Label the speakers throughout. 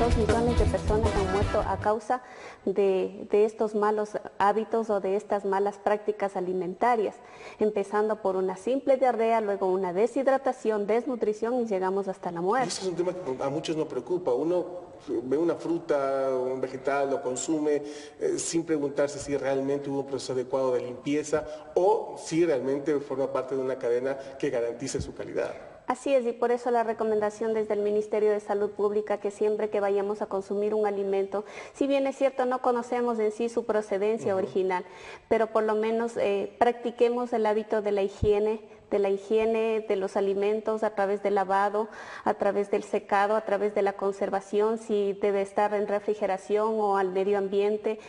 Speaker 1: 2 millones de personas han muerto a causa de estos malos hábitos o de estas malas prácticas alimentarias, empezando por una simple diarrea, luego una deshidratación, desnutrición y llegamos hasta la muerte.
Speaker 2: Y eso es un tema que a muchos nos preocupa. Uno ve una fruta o un vegetal, lo consume sin preguntarse si realmente hubo un proceso adecuado de limpieza o si realmente forma parte de una cadena que garantice su calidad.
Speaker 1: Así es, y por eso la recomendación desde el Ministerio de Salud Pública que siempre que vayamos a consumir un alimento, si bien es cierto no conocemos en sí su procedencia original, pero por lo menos practiquemos el hábito de la higiene de los alimentos a través del lavado, a través del secado, a través de la conservación, si debe estar en refrigeración o al medio ambiente,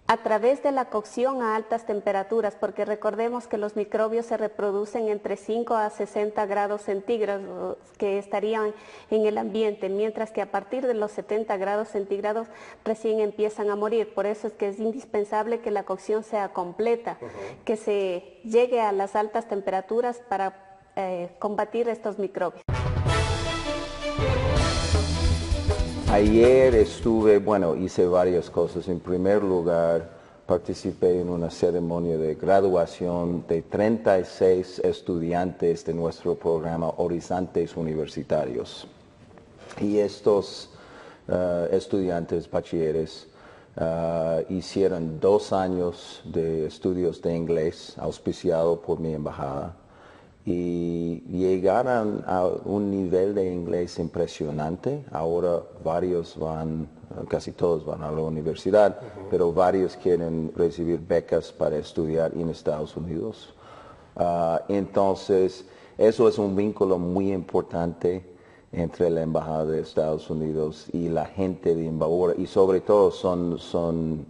Speaker 1: a través de la cocción a altas temperaturas, porque recordemos que los microbios se reproducen entre 5 a 60 grados centígrados que estarían en el ambiente, mientras que a partir de los 70 grados centígrados recién empiezan a morir. Por eso es que es indispensable que la cocción sea completa, que se llegue a las altas temperaturas para combatir estos microbios.
Speaker 3: Ayer hice varias cosas. En primer lugar, participé en una ceremonia de graduación de 36 estudiantes de nuestro programa Horizontes Universitarios. Y estos estudiantes bachilleres hicieron 2 años de estudios de inglés, auspiciado por mi embajada, y llegaron a un nivel de inglés impresionante. Ahora casi todos van a la universidad, pero varios quieren recibir becas para estudiar en Estados Unidos. Entonces, eso es un vínculo muy importante entre la Embajada de Estados Unidos y la gente de Imbabura, y sobre todo son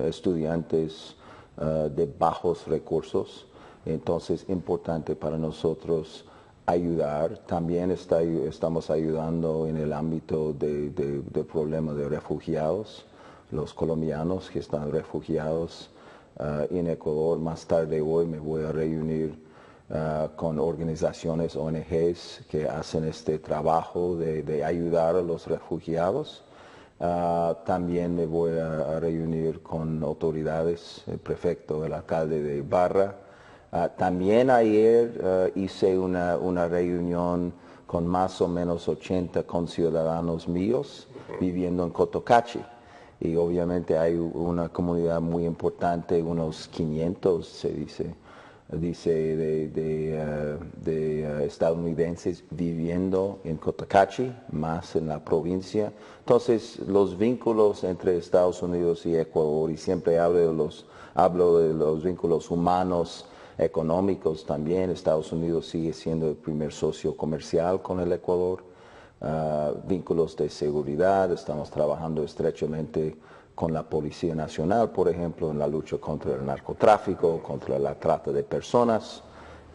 Speaker 3: estudiantes de bajos recursos. Entonces, importante para nosotros ayudar. También estamos ayudando en el ámbito del problema de refugiados, los colombianos que están refugiados en Ecuador. Más tarde hoy me voy a reunir con organizaciones ONGs que hacen este trabajo de ayudar a los refugiados. También me voy a reunir con autoridades, el prefecto, el alcalde de Ibarra. También ayer hice una reunión con más o menos 80 conciudadanos míos viviendo en Cotocachi. Y obviamente hay una comunidad muy importante, unos 500 se dice de estadounidenses viviendo en Cotocachi, más en la provincia. Entonces, los vínculos entre Estados Unidos y Ecuador, y siempre hablo de los vínculos humanos, económicos también. Estados Unidos sigue siendo el primer socio comercial con el Ecuador. Vínculos de seguridad, estamos trabajando estrechamente con la Policía Nacional, por ejemplo, en la lucha contra el narcotráfico, contra la trata de personas,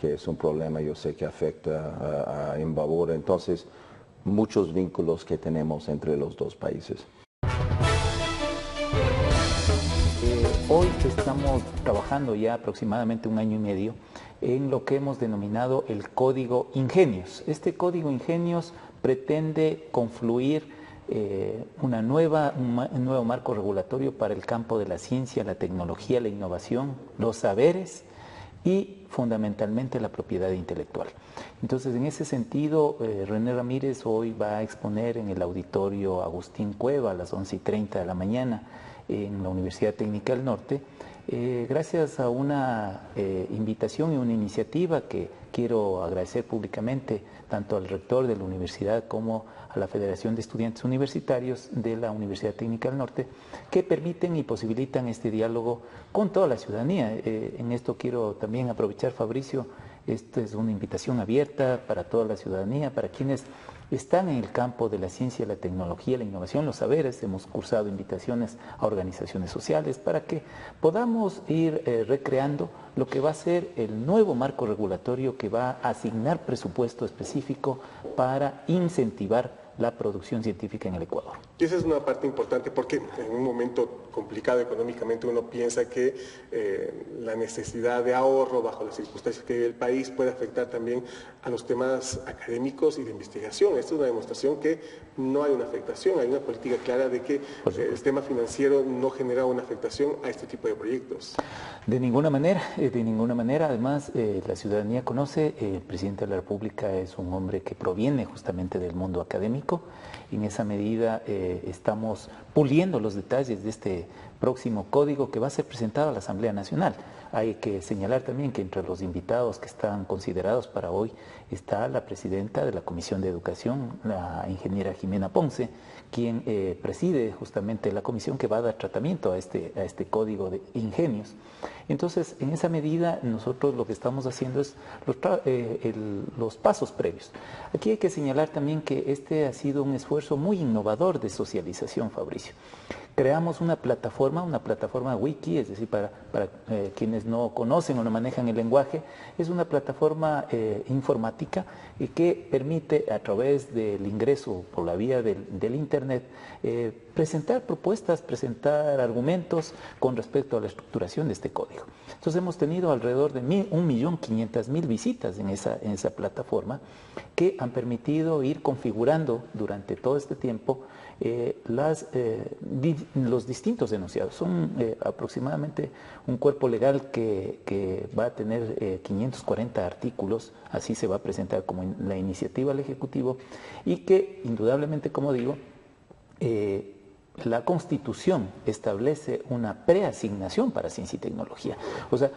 Speaker 3: que es un problema yo sé que afecta a Imbabura. Entonces, muchos vínculos que tenemos entre los dos países.
Speaker 4: Hoy estamos trabajando ya aproximadamente 1 año y medio en lo que hemos denominado el Código Ingenios. Este Código Ingenios pretende confluir un nuevo marco regulatorio para el campo de la ciencia, la tecnología, la innovación, los saberes y fundamentalmente la propiedad intelectual. Entonces, en ese sentido, René Ramírez hoy va a exponer en el auditorio Agustín Cueva a las 11:30 de la mañana en la Universidad Técnica del Norte, gracias a una invitación y una iniciativa que quiero agradecer públicamente tanto al rector de la universidad como a la Federación de Estudiantes Universitarios de la Universidad Técnica del Norte, que permiten y posibilitan este diálogo con toda la ciudadanía. En esto quiero también aprovechar, Fabricio, esta es una invitación abierta para toda la ciudadanía, para quienes están en el campo de la ciencia, la tecnología, la innovación, los saberes. Hemos cursado invitaciones a organizaciones sociales para que podamos ir recreando lo que va a ser el nuevo marco regulatorio que va a asignar presupuesto específico para incentivar la producción científica en el Ecuador.
Speaker 2: Y esa es una parte importante porque en un momento complicado económicamente, uno piensa que la necesidad de ahorro bajo las circunstancias que vive el país puede afectar también a los temas académicos y de investigación. Esta es una demostración que no hay una afectación, hay una política clara de que el tema financiero no genera una afectación a este tipo de proyectos.
Speaker 4: De ninguna manera, de ninguna manera. Además, la ciudadanía conoce, el presidente de la República es un hombre que proviene justamente del mundo académico. En esa medida estamos puliendo los detalles de este próximo código que va a ser presentado a la Asamblea Nacional. Hay que señalar también que entre los invitados que están considerados para hoy está la presidenta de la Comisión de Educación, la ingeniera Jimena Ponce, quien preside justamente la comisión que va a dar tratamiento a este código de ingenios. Entonces, en esa medida, nosotros lo que estamos haciendo es los pasos previos. Aquí hay que señalar también que este ha sido un esfuerzo muy innovador de socialización, Fabricio. Creamos una plataforma wiki, es decir, para quienes no conocen o no manejan el lenguaje, es una plataforma informática que permite a través del ingreso por la vía del Internet presentar propuestas, presentar argumentos con respecto a la estructuración de este código. Entonces hemos tenido alrededor de 1.500.000 visitas en esa plataforma que han permitido ir configurando durante todo este tiempo los distintos enunciados. Son aproximadamente un cuerpo legal que va a tener 540 artículos, así se va a presentar como la iniciativa al Ejecutivo, y que indudablemente, como digo, la Constitución establece una preasignación para ciencia y tecnología. O sea,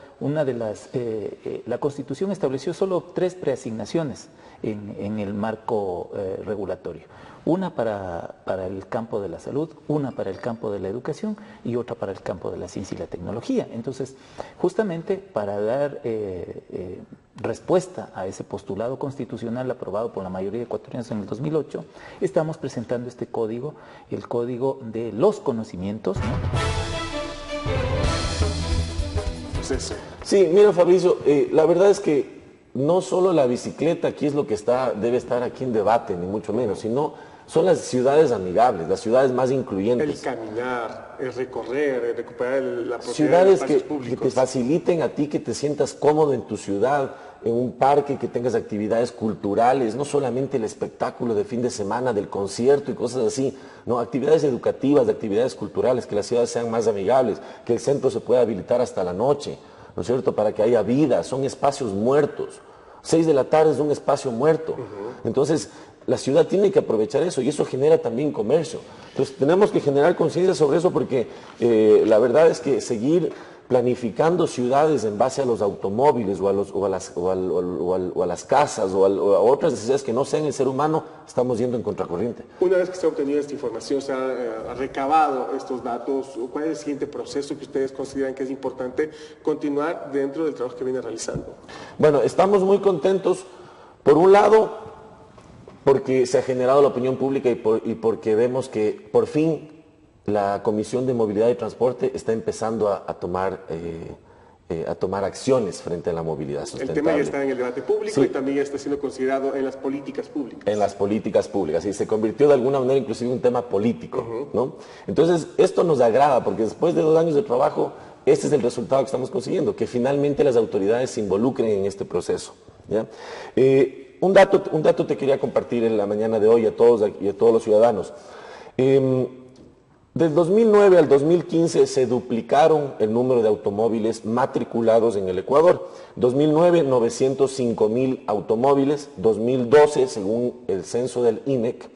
Speaker 4: la Constitución estableció solo 3 preasignaciones en el marco regulatorio. Una para el campo de la salud, una para el campo de la educación y otra para el campo de la ciencia y la tecnología. Entonces, justamente para dar respuesta a ese postulado constitucional aprobado por la mayoría de ecuatorianos en el 2008, estamos presentando este código, el Código de los Conocimientos, ¿no?
Speaker 5: Sí, mira, Fabricio, la verdad es que no solo la bicicleta aquí es lo que debe estar aquí en debate, ni mucho menos, sino son las ciudades amigables, las ciudades más incluyentes.
Speaker 2: El caminar, el recorrer, el recuperar la propiedad
Speaker 5: ciudades
Speaker 2: de espacios
Speaker 5: que
Speaker 2: públicos.
Speaker 5: te faciliten a ti que te sientas cómodo en tu ciudad, en un parque, que tengas actividades culturales, no solamente el espectáculo de fin de semana, del concierto y cosas así, no, actividades educativas, actividades culturales, que las ciudades sean más amigables, que el centro se pueda habilitar hasta la noche, ¿no es cierto?, para que haya vida. Son espacios muertos. 6 de la tarde es un espacio muerto. Entonces, la ciudad tiene que aprovechar eso y eso genera también comercio. Entonces, tenemos que generar conciencia sobre eso porque la verdad es que seguir planificando ciudades en base a los automóviles o a las casas o a otras necesidades que no sean el ser humano, estamos yendo en contracorriente.
Speaker 2: Una vez que se ha obtenido esta información, se ha recabado estos datos, ¿cuál es el siguiente proceso que ustedes consideran que es importante continuar dentro del trabajo que viene realizando?
Speaker 5: Bueno, estamos muy contentos, por un lado, porque se ha generado la opinión pública y porque vemos que por fin la Comisión de Movilidad y Transporte está empezando a tomar acciones frente a la movilidad sustentable.
Speaker 2: El tema ya está en el debate público,
Speaker 5: sí,
Speaker 2: y también ya está siendo considerado en las políticas públicas.
Speaker 5: En las políticas públicas, y se convirtió de alguna manera inclusive en un tema político, ¿no? Entonces, esto nos agrada porque después de 2 años de trabajo, este es el resultado que estamos consiguiendo, que finalmente las autoridades se involucren en este proceso, ¿ya? Un dato te quería compartir en la mañana de hoy a todos los ciudadanos. Del 2009 al 2015 se duplicaron el número de automóviles matriculados en el Ecuador. 2009, 905.000 automóviles. 2012, según el censo del INEC,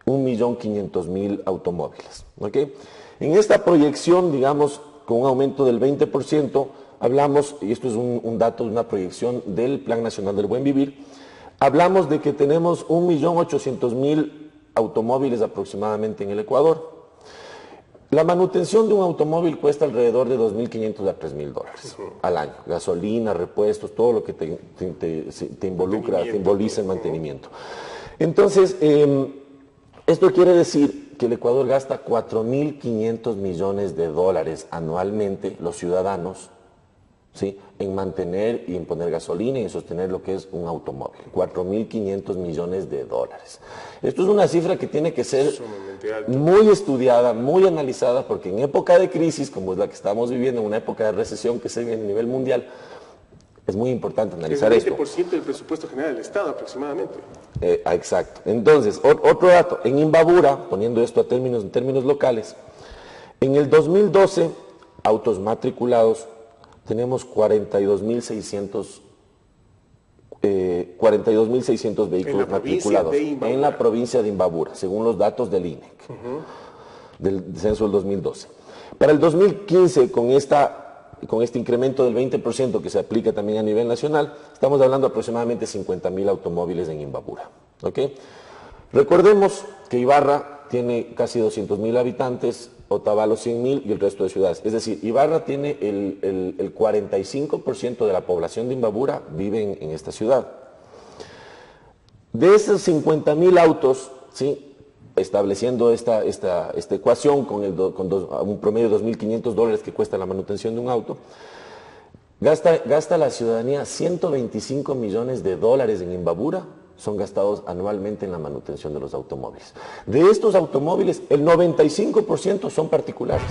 Speaker 5: 1.500.000 automóviles. ¿Okay? En esta proyección, digamos, con un aumento del 20%, hablamos, y esto es un dato, una proyección del Plan Nacional del Buen Vivir, hablamos de que tenemos 1.800.000 automóviles aproximadamente en el Ecuador. La manutención de un automóvil cuesta alrededor de $2.500 a $3.000 al año. Gasolina, repuestos, todo lo que te involucra, te emboliza en mantenimiento. Entonces, esto quiere decir que el Ecuador gasta $4.500 millones anualmente, los ciudadanos, ¿sí?, en mantener y en poner gasolina y en sostener lo que es un automóvil. 4.500 millones de dólares. Esto es una cifra que tiene que ser muy estudiada, muy analizada, porque en época de crisis, como es la que estamos viviendo, en una época de recesión que se vive a nivel mundial, es muy importante analizar esto.
Speaker 2: Es el 20% del presupuesto general del Estado aproximadamente.
Speaker 5: Exacto. Entonces, otro dato, en Imbabura, poniendo esto en términos locales, en el 2012, autos matriculados, tenemos 42.600 vehículos matriculados en la provincia de Imbabura, según los datos del INEC, del censo del 2012. Para el 2015, con este incremento del 20% que se aplica también a nivel nacional, estamos hablando de aproximadamente 50.000 automóviles en Imbabura. ¿Okay? Recordemos que Ibarra tiene casi 200.000 habitantes, Otavalo 100.000 y el resto de ciudades. Es decir, Ibarra tiene el 45% de la población de Imbabura vive en esta ciudad. De esos 50.000 autos, ¿sí?, estableciendo esta ecuación con un promedio de $2.500 que cuesta la manutención de un auto, gasta la ciudadanía $125 millones en Imbabura, son gastados anualmente en la manutención de los automóviles. De estos automóviles, el 95% son particulares.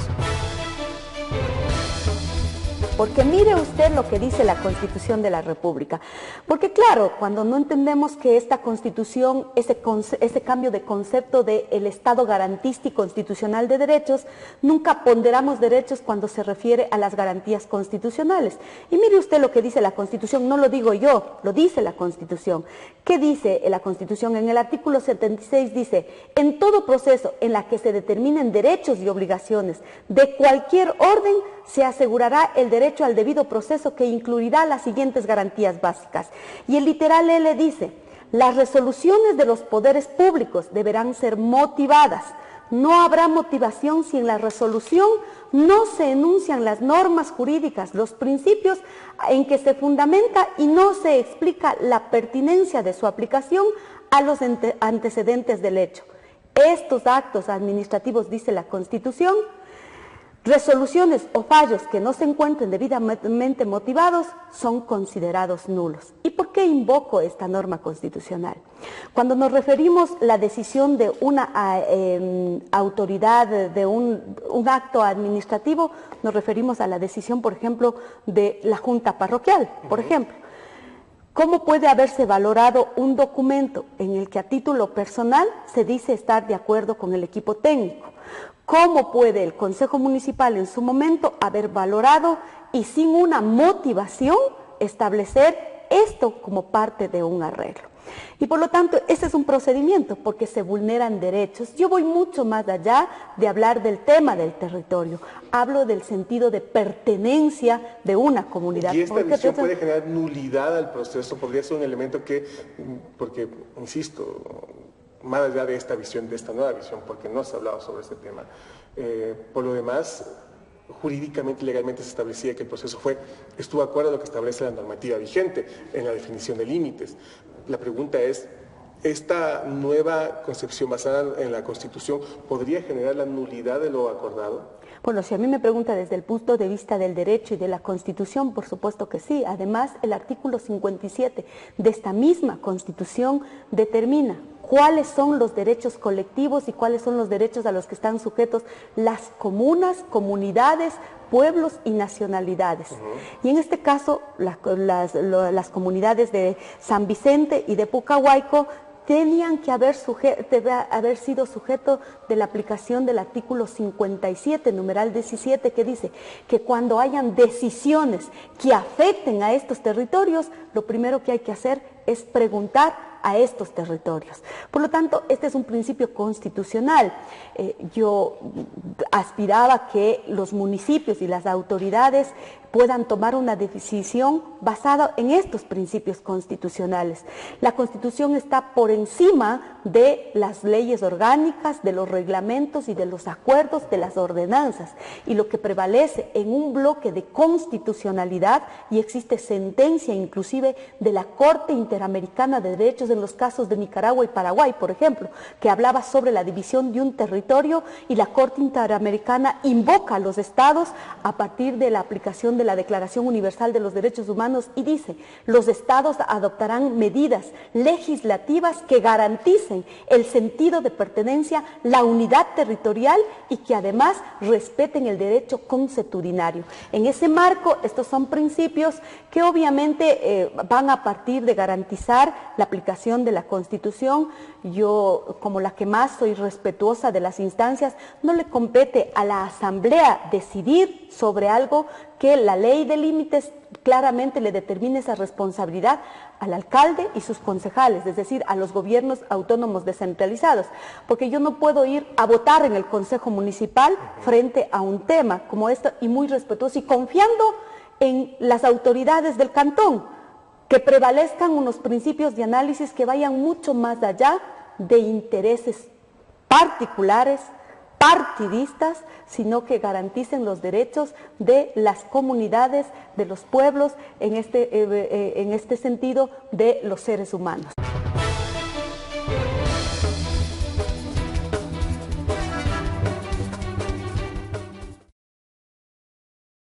Speaker 6: Porque mire usted lo que dice la Constitución de la República. Porque claro, cuando no entendemos que esta Constitución, ese cambio de concepto del Estado garantista y constitucional de derechos, nunca ponderamos derechos cuando se refiere a las garantías constitucionales. Y mire usted lo que dice la Constitución, no lo digo yo, lo dice la Constitución. ¿Qué dice la Constitución? En el artículo 76 dice, en todo proceso en la que se determinen derechos y obligaciones de cualquier orden, se asegurará el derecho al debido proceso que incluirá las siguientes garantías básicas. Y el literal L dice, las resoluciones de los poderes públicos deberán ser motivadas. No habrá motivación si en la resolución no se enuncian las normas jurídicas, los principios en que se fundamenta y no se explica la pertinencia de su aplicación a los antecedentes del hecho. Estos actos administrativos, dice la Constitución, resoluciones o fallos que no se encuentren debidamente motivados son considerados nulos. ¿Y por qué invoco esta norma constitucional? Cuando nos referimos a la decisión de una autoridad, de un acto administrativo, nos referimos a la decisión, por ejemplo, de la Junta Parroquial, por ejemplo. ¿Cómo puede haberse valorado un documento en el que a título personal se dice estar de acuerdo con el equipo técnico? ¿Cómo puede el Consejo Municipal en su momento haber valorado y sin una motivación establecer esto como parte de un arreglo? Y por lo tanto, ese es un procedimiento porque se vulneran derechos. Yo voy mucho más allá de hablar del tema del territorio. Hablo del sentido de pertenencia de una comunidad.
Speaker 2: ¿Y esta visión puede generar nulidad al proceso? ¿Podría ser un elemento que, porque, insisto, más allá de esta visión, de esta nueva visión, porque no se ha hablado sobre este tema, por lo demás, jurídicamente y legalmente se establecía que el proceso estuvo de acuerdo a lo que establece la normativa vigente en la definición de límites. La pregunta es, ¿esta nueva concepción basada en la Constitución podría generar la nulidad de lo acordado?
Speaker 6: Bueno, si a mí me pregunta desde el punto de vista del derecho y de la Constitución, por supuesto que sí. Además, el artículo 57 de esta misma Constitución determina cuáles son los derechos colectivos y cuáles son los derechos a los que están sujetos las comunas, comunidades, pueblos y nacionalidades. Y en este caso, las comunidades de San Vicente y de Pucahuayco tenían que haber sido sujeto de la aplicación del artículo 57, numeral 17, que dice que cuando hayan decisiones que afecten a estos territorios, lo primero que hay que hacer es preguntar a estos territorios. Por lo tanto, este es un principio constitucional. Yo aspiraba que los municipios y las autoridades puedan tomar una decisión basada en estos principios constitucionales. La Constitución está por encima de las leyes orgánicas, de los reglamentos y de los acuerdos, de las ordenanzas. Y lo que prevalece en un bloque de constitucionalidad, y existe sentencia inclusive de la Corte Interamericana de Derechos en los casos de Nicaragua y Paraguay, por ejemplo, que hablaba sobre la división de un territorio, y la Corte Interamericana invoca a los estados a partir de la aplicación de la Declaración Universal de los Derechos Humanos y dice: los estados adoptarán medidas legislativas que garanticen el sentido de pertenencia, la unidad territorial y que además respeten el derecho consuetudinario. En ese marco, estos son principios que obviamente van a partir de garantizar la aplicación de la Constitución. Yo, como la que más soy respetuosa de las instancias, no le compete a la Asamblea decidir sobre algo que la ley de límites claramente le determine esa responsabilidad al alcalde y sus concejales, es decir, a los gobiernos autónomos descentralizados, porque yo no puedo ir a votar en el Consejo Municipal frente a un tema como esto, y muy respetuoso y confiando en las autoridades del cantón, que prevalezcan unos principios de análisis que vayan mucho más allá de intereses particulares, partidistas, sino que garanticen los derechos de las comunidades, de los pueblos, en este sentido de los seres humanos.